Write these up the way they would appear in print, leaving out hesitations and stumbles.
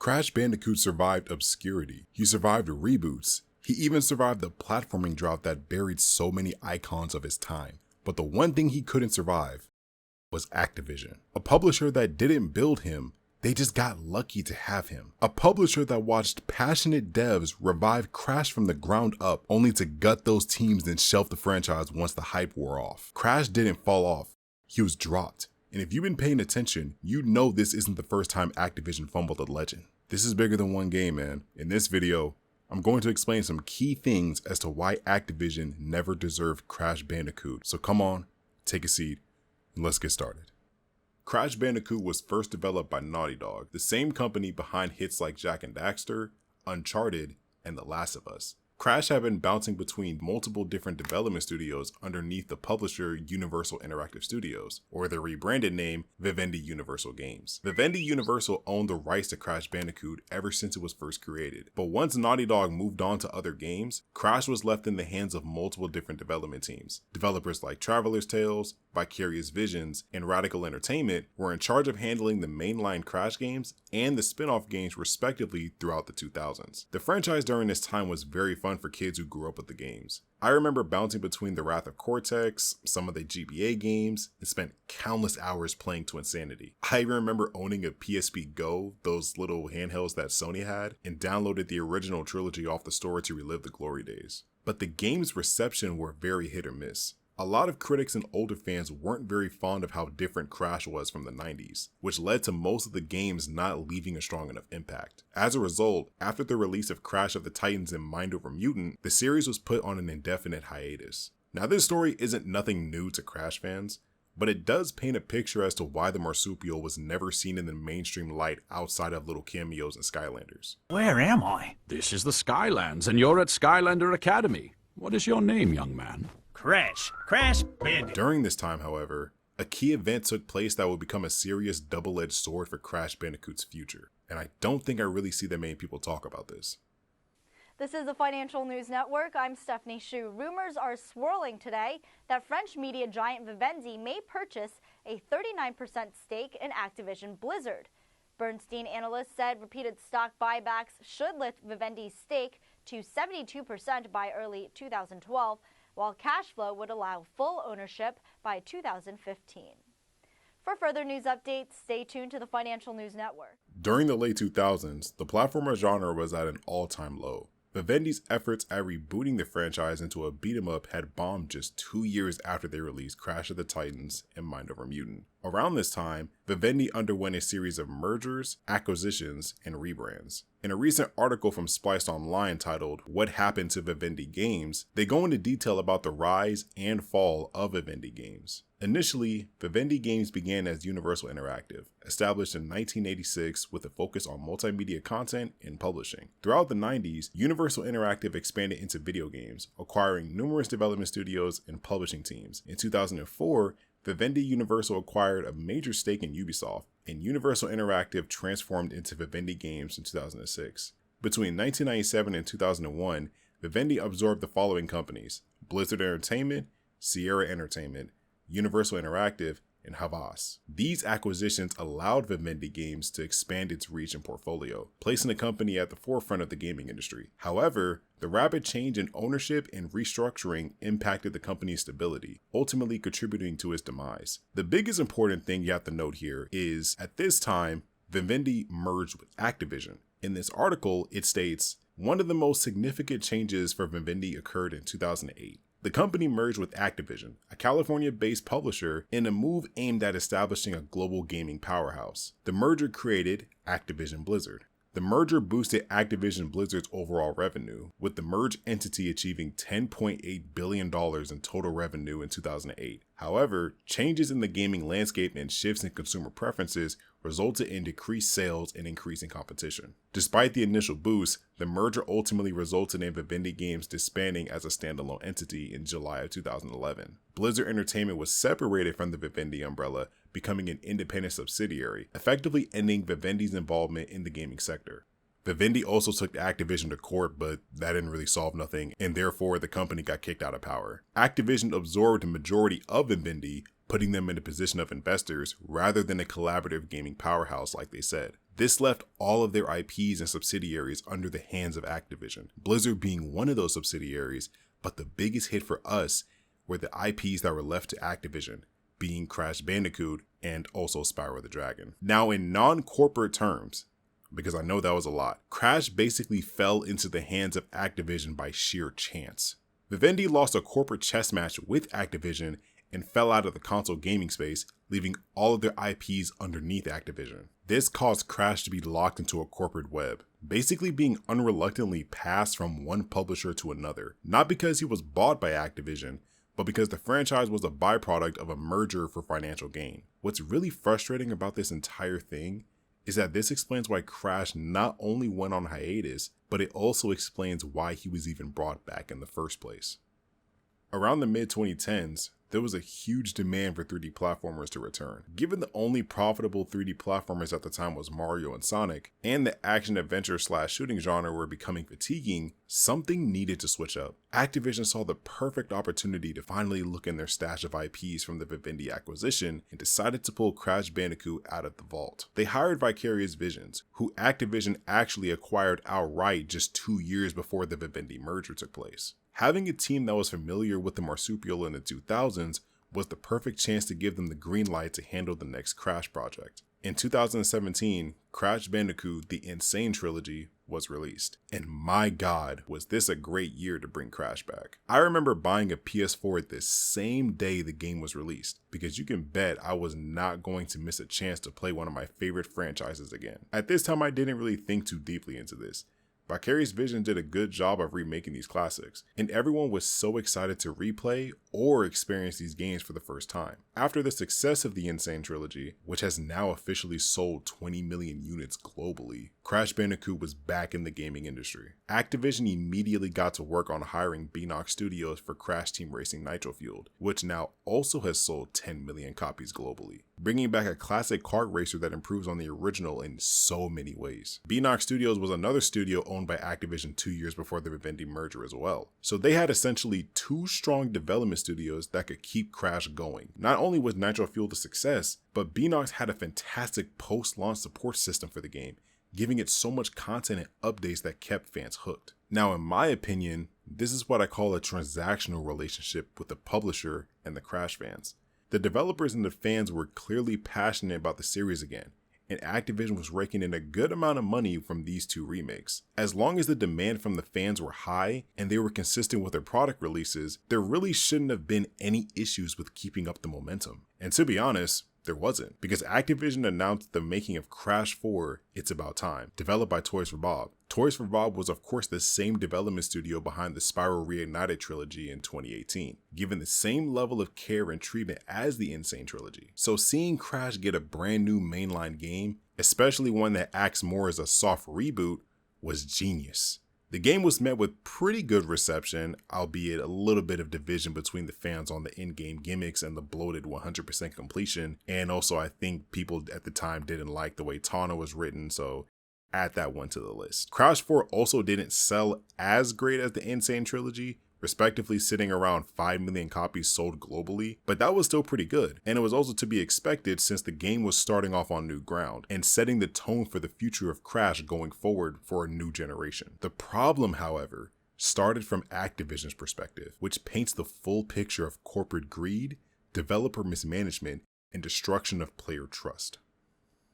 Crash Bandicoot survived obscurity. He survived reboots. He even survived the platforming drought that buried so many icons of his time. But the one thing he couldn't survive was Activision. A publisher that didn't build him, they just got lucky to have him. A publisher that watched passionate devs revive Crash from the ground up, only to gut those teams and shelf the franchise once the hype wore off. Crash didn't fall off, he was dropped. And if you've been paying attention, you know this isn't the first time Activision fumbled a legend. This is bigger than one game, man. In this video, I'm going to explain some key things as to why Activision never deserved Crash Bandicoot. So come on, take a seat, and let's get started. Crash Bandicoot was first developed by Naughty Dog, the same company behind hits like Jak and Daxter, Uncharted, and The Last of Us. Crash had been bouncing between multiple different development studios underneath the publisher Universal Interactive Studios, or their rebranded name, Vivendi Universal Games. Vivendi Universal owned the rights to Crash Bandicoot ever since it was first created, but once Naughty Dog moved on to other games, Crash was left in the hands of multiple different development teams. Developers like Traveler's Tales, Vicarious Visions, and Radical Entertainment were in charge of handling the mainline Crash games and the spin-off games respectively throughout the 2000s. The franchise during this time was very fun for kids who grew up with the games. I remember bouncing between the Wrath of Cortex, some of the GBA games, and spent countless hours playing to insanity. I even remember owning a PSP Go, those little handhelds that Sony had, and downloaded the original trilogy off the store to relive the glory days. But the game's reception were very hit or miss. A lot of critics and older fans weren't very fond of how different Crash was from the 90s, which led to most of the games not leaving a strong enough impact. As a result, after the release of Crash of the Titans and Mind Over Mutant, the series was put on an indefinite hiatus. Now this story isn't nothing new to Crash fans, but it does paint a picture as to why the marsupial was never seen in the mainstream light outside of little cameos and Skylanders. Where am I? This is the Skylands, and you're at Skylander Academy. What is your name, young man? Crash Bandicoot. During this time, however, a key event took place that would become a serious double-edged sword for Crash Bandicoot's future. And I don't think I really see that many people talk about this. This is the Financial News Network. I'm Stephanie Hsu. Rumors are swirling today that French media giant Vivendi may purchase a 39% stake in Activision Blizzard. Bernstein analysts said repeated stock buybacks should lift Vivendi's stake to 72% by early 2012, while cash flow would allow full ownership by 2015. For further news updates, stay tuned to the Financial News Network. During the late 2000s, the platformer genre was at an all-time low. Vivendi's efforts at rebooting the franchise into a beat-em-up had bombed just 2 years after they released Crash of the Titans and Mind Over Mutant. Around this time, Vivendi underwent a series of mergers, acquisitions, and rebrands. In a recent article from Spliced Online titled, "What Happened to Vivendi Games?", they go into detail about the rise and fall of Vivendi Games. Initially, Vivendi Games began as Universal Interactive, established in 1986 with a focus on multimedia content and publishing. Throughout the 90s, Universal Interactive expanded into video games, acquiring numerous development studios and publishing teams. In 2004, Vivendi Universal acquired a major stake in Ubisoft, and Universal Interactive transformed into Vivendi Games in 2006. Between 1997 and 2001, Vivendi absorbed the following companies: Blizzard Entertainment, Sierra Entertainment, Universal Interactive, and Havas. These acquisitions allowed Vivendi Games to expand its reach and portfolio, placing the company at the forefront of the gaming industry. However, the rapid change in ownership and restructuring impacted the company's stability, ultimately contributing to its demise. The biggest important thing you have to note here is, at this time, Vivendi merged with Activision. In this article, it states, one of the most significant changes for Vivendi occurred in 2008. The company merged with Activision, a California-based publisher, in a move aimed at establishing a global gaming powerhouse. The merger created Activision Blizzard. The merger boosted Activision Blizzard's overall revenue, with the merged entity achieving $10.8 billion in total revenue in 2008. However, changes in the gaming landscape and shifts in consumer preferences resulted in decreased sales and increasing competition. Despite the initial boost, the merger ultimately resulted in Vivendi Games disbanding as a standalone entity in July of 2011. Blizzard Entertainment was separated from the Vivendi umbrella, becoming an independent subsidiary, effectively ending Vivendi's involvement in the gaming sector. Vivendi also took Activision to court, but that didn't really solve nothing, and therefore the company got kicked out of power. Activision absorbed a majority of Vivendi, putting them in a position of investors rather than a collaborative gaming powerhouse like they said. This left all of their IPs and subsidiaries under the hands of Activision, Blizzard being one of those subsidiaries, but the biggest hit for us were the IPs that were left to Activision, being Crash Bandicoot and also Spyro the Dragon. Now in non-corporate terms, because I know that was a lot, Crash basically fell into the hands of Activision by sheer chance. Vivendi lost a corporate chess match with Activision and fell out of the console gaming space, leaving all of their IPs underneath Activision. This caused Crash to be locked into a corporate web, basically being unreluctantly passed from one publisher to another, not because he was bought by Activision, but because the franchise was a byproduct of a merger for financial gain. What's really frustrating about this entire thing is that this explains why Crash not only went on hiatus, but it also explains why he was even brought back in the first place. Around the mid-2010s, there was a huge demand for 3D platformers to return. Given the only profitable 3D platformers at the time was Mario and Sonic, and the action-adventure/shooting genre were becoming fatiguing, something needed to switch up. Activision saw the perfect opportunity to finally look in their stash of IPs from the Vivendi acquisition and decided to pull Crash Bandicoot out of the vault. They hired Vicarious Visions, who Activision actually acquired outright just 2 years before the Vivendi merger took place. Having a team that was familiar with the marsupial in the 2000s was the perfect chance to give them the green light to handle the next Crash project. In 2017, Crash Bandicoot: The Insane Trilogy was released. And my god, was this a great year to bring Crash back. I remember buying a PS4 the same day the game was released, because you can bet I was not going to miss a chance to play one of my favorite franchises again. At this time, I didn't really think too deeply into this. Vicarious Vision did a good job of remaking these classics, and everyone was so excited to replay or experience these games for the first time. After the success of the Insane Trilogy, which has now officially sold 20 million units globally, Crash Bandicoot was back in the gaming industry. Activision immediately got to work on hiring Beenox Studios for Crash Team Racing Nitro Fueled, which now also has sold 10 million copies globally, bringing back a classic kart racer that improves on the original in so many ways. Beenox Studios was another studio owned by Activision 2 years before the Vivendi merger as well. So they had essentially two strong development studios that could keep Crash going. Not only was Nitro Fueled a success, but Beenox had a fantastic post-launch support system for the game, giving it so much content and updates that kept fans hooked. Now, in my opinion, this is what I call a transactional relationship with the publisher and the Crash fans. The developers and the fans were clearly passionate about the series again, and Activision was raking in a good amount of money from these two remakes. As long as the demand from the fans were high and they were consistent with their product releases, there really shouldn't have been any issues with keeping up the momentum. And to be honest, there wasn't, because Activision announced the making of Crash 4: It's About Time, developed by Toys for Bob. Toys for Bob was of course the same development studio behind the Spyro Reignited trilogy in 2018, given the same level of care and treatment as the Insane Trilogy. So seeing Crash get a brand new mainline game, especially one that acts more as a soft reboot, was genius. The game was met with pretty good reception, albeit a little bit of division between the fans on the in-game gimmicks and the bloated 100% completion, and also I think people at the time didn't like the way Tawna was written, so add that one to the list. Crash 4 also didn't sell as great as the Insane Trilogy, respectively sitting around 5 million copies sold globally, but that was still pretty good, and it was also to be expected since the game was starting off on new ground and setting the tone for the future of Crash going forward for a new generation. The problem, however, started from Activision's perspective, which paints the full picture of corporate greed, developer mismanagement, and destruction of player trust.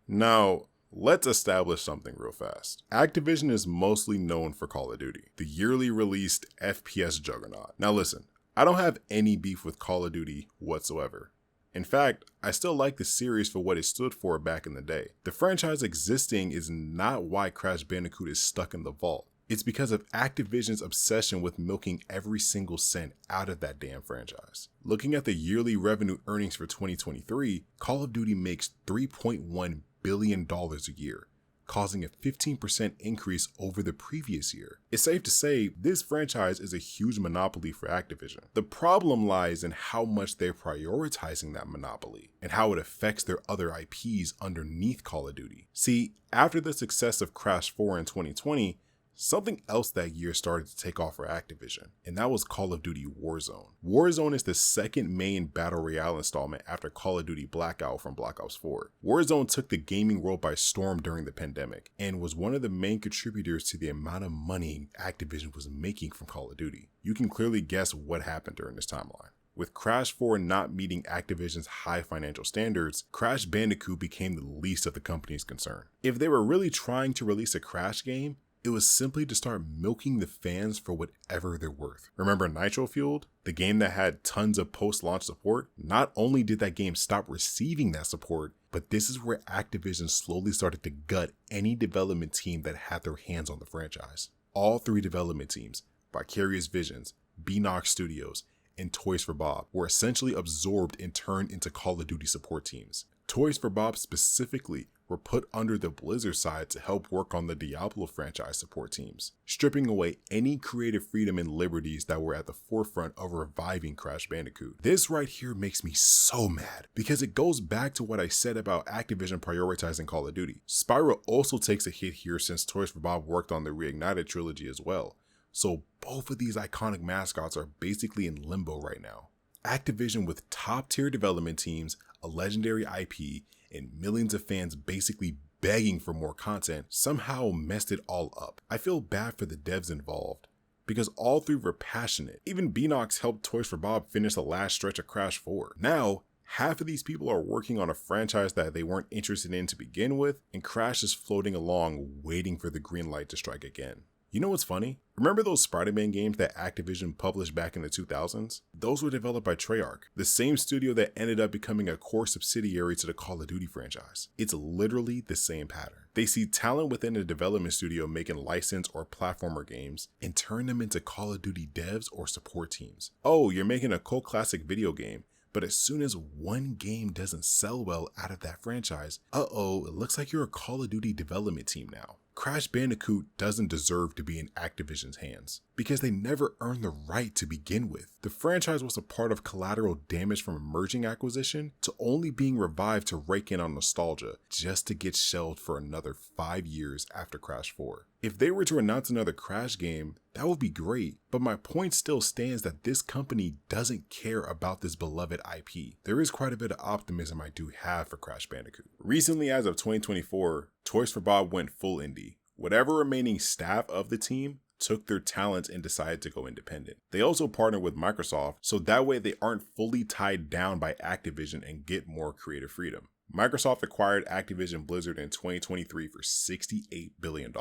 Now, let's establish something real fast. Activision is mostly known for Call of Duty, the yearly released FPS juggernaut. Now listen, I don't have any beef with Call of Duty whatsoever. In fact, I still like the series for what it stood for back in the day. The franchise existing is not why Crash Bandicoot is stuck in the vault. It's because of Activision's obsession with milking every single cent out of that damn franchise. Looking at the yearly revenue earnings for 2023, Call of Duty makes $3.1 billion a year, causing a 15% increase over the previous year. It's safe to say this franchise is a huge monopoly for Activision. The problem lies in how much they're prioritizing that monopoly and how it affects their other IPs underneath Call of Duty. See, after the success of Crash 4 in 2020, Something else that year started to take off for Activision, and that was Call of Duty Warzone. Warzone is the second main Battle Royale installment after Call of Duty Blackout from Black Ops 4. Warzone took the gaming world by storm during the pandemic, and was one of the main contributors to the amount of money Activision was making from Call of Duty. You can clearly guess what happened during this timeline. With Crash 4 not meeting Activision's high financial standards, Crash Bandicoot became the least of the company's concern. If they were really trying to release a Crash game, it was simply to start milking the fans for whatever they're worth. Remember Nitro Fueled? The game that had tons of post-launch support? Not only did that game stop receiving that support, but this is where Activision slowly started to gut any development team that had their hands on the franchise. All three development teams, Vicarious Visions, Beenox Studios, and Toys for Bob, were essentially absorbed and turned into Call of Duty support teams. Toys for Bob specifically were put under the Blizzard side to help work on the Diablo franchise support teams, stripping away any creative freedom and liberties that were at the forefront of reviving Crash Bandicoot. This right here makes me so mad, because it goes back to what I said about Activision prioritizing Call of Duty. Spyro also takes a hit here since Toys for Bob worked on the Reignited trilogy as well, so both of these iconic mascots are basically in limbo right now. Activision, with top tier development teams, a legendary IP, and millions of fans basically begging for more content, somehow messed it all up. I feel bad for the devs involved, because all three were passionate. Even Beenox helped Toys for Bob finish the last stretch of Crash 4. Now, half of these people are working on a franchise that they weren't interested in to begin with, and Crash is floating along waiting for the green light to strike again. You know what's funny? Remember those Spider-Man games that Activision published back in the 2000s? Those were developed by Treyarch, the same studio that ended up becoming a core subsidiary to the Call of Duty franchise. It's literally the same pattern. They see talent within a development studio making licensed or platformer games and turn them into Call of Duty devs or support teams. Oh, you're making a cult classic video game, but as soon as one game doesn't sell well out of that franchise, it looks like you're a Call of Duty development team now. Crash Bandicoot doesn't deserve to be in Activision's hands, because they never earned the right to begin with. The franchise was a part of collateral damage from a merging acquisition to only being revived to rake in on nostalgia, just to get shelved for another 5 years after Crash 4. If they were to announce another Crash game, that would be great, but my point still stands that this company doesn't care about this beloved IP. There is quite a bit of optimism I do have for Crash Bandicoot. Recently, as of 2024, Toys for Bob went full indie. Whatever remaining staff of the team took their talents and decided to go independent. They also partnered with Microsoft, so that way they aren't fully tied down by Activision and get more creative freedom. Microsoft acquired Activision Blizzard in 2023 for $68 billion,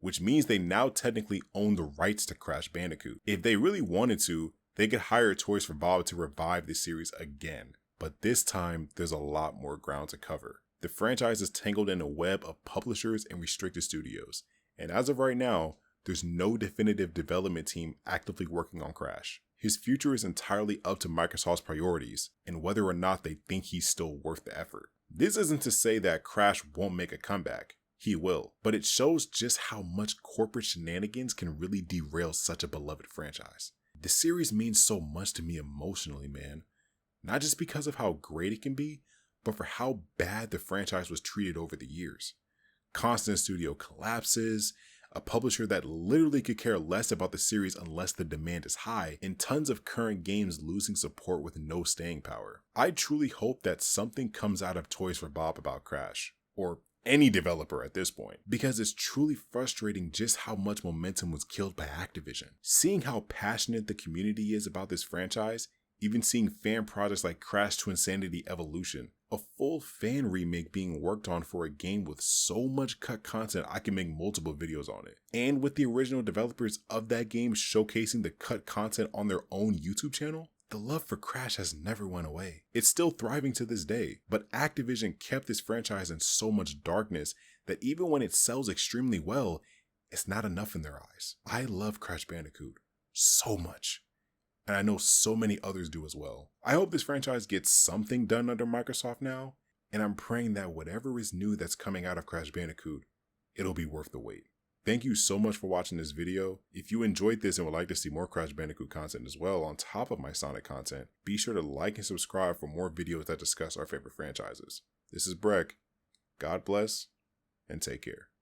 which means they now technically own the rights to Crash Bandicoot. If they really wanted to, they could hire Toys for Bob to revive the series again, but this time there's a lot more ground to cover. The franchise is tangled in a web of publishers and restricted studios, and as of right now, there's no definitive development team actively working on Crash. His future is entirely up to Microsoft's priorities and whether or not they think he's still worth the effort. This isn't to say that Crash won't make a comeback. He will, but it shows just how much corporate shenanigans can really derail such a beloved franchise. The series means so much to me emotionally, man. Not just because of how great it can be, but for how bad the franchise was treated over the years. Constant studio collapses, a publisher that literally could care less about the series unless the demand is high, and tons of current games losing support with no staying power. I truly hope that something comes out of Toys for Bob about Crash, or any developer at this point, because it's truly frustrating just how much momentum was killed by Activision. Seeing how passionate the community is about this franchise, even seeing fan projects like Crash to Insanity Evolution, a full fan remake being worked on for a game with so much cut content I can make multiple videos on it. And with the original developers of that game showcasing the cut content on their own YouTube channel, the love for Crash has never went away. It's still thriving to this day, but Activision kept this franchise in so much darkness that even when it sells extremely well, it's not enough in their eyes. I love Crash Bandicoot so much, and I know so many others do as well. I hope this franchise gets something done under Microsoft now, and I'm praying that whatever is new that's coming out of Crash Bandicoot, it'll be worth the wait. Thank you so much for watching this video. If you enjoyed this and would like to see more Crash Bandicoot content as well on top of my Sonic content, be sure to like and subscribe for more videos that discuss our favorite franchises. This is Breck. God bless, and take care.